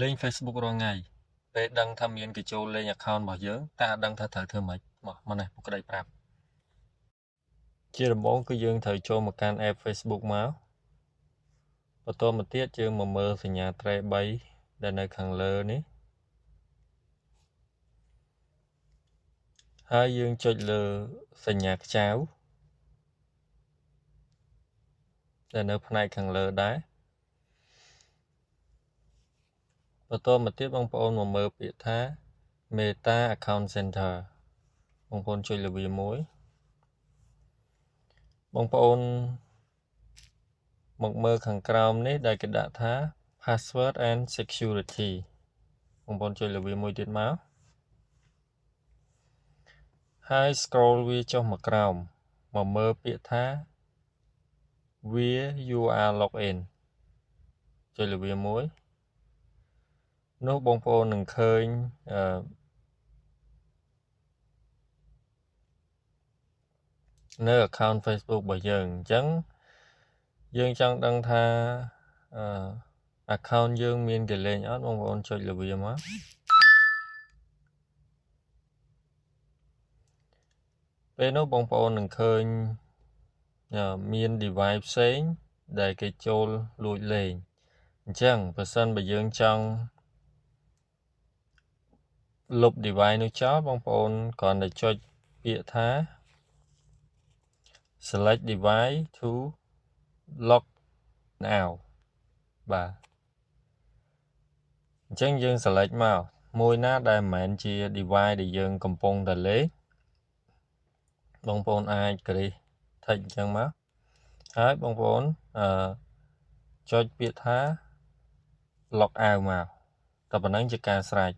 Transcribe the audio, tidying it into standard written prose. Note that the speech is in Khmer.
លេង Facebook រាល់ថ្ងៃពេលដឹងថាមានគេចូលលេង account របស់យើងតែអត់ដឹងថាត្រូវធ្វើម៉េចមកនេះពុកក្តីប្រាប់ជាដំបូងគឺយើងត្រូវចូលមកកាន់ app Facebook មកបន្តមកទៀតយើងមកមើលសញ្ញាត្រេ3ដែលនៅខាងលើនេះហើយយើងចុចលើសញ្ញាខ្ចៅដែលនៅផ្នែកខាងលើដែរបន្តមកទៀតបងប្អូនមកមើលពាក្យថា Meta Account Center បងប្អូនចុចលើវាមួយបងប្អូនមកមើលខាងក្រោមនេះដែលគេដាក់ថា Password and Security បងប្អូនចុចលើវាមួយទៀតមកហើយ scroll វាចុះមកក្រោមមកមើលពាក្យថា Where you are logged in ចុចលើវាមួយនោះបងប្អូននឹងឃើញនៅ account Facebook របស់យើងអញ្ចឹងយើងចង់ដឹងថា account យើងមានគេលេងអត់បងប្អូនចុចលើវាមកពេលនោះបងប្អូននឹងឃើញមាន device ផ្សេងដែលគេចូលលួចលេងអញ្ចឹងបើសិនបើយើងចង់លុប device នោះចោលបងប្អូនគ្រាន់តែចុចពាក្យថា select device to lock now បាទអញ្ចឹងយើង select មកមួយណាដែលមិនមែនជា device ដែលយើងកំពុងតែលេងបងប្អូនអាចគ្រីស text អញ្ចឹងមកហើយបងប្អូនចុចពាក្យថា log out មកតែប៉ុណ្ណឹងជាការស្រេច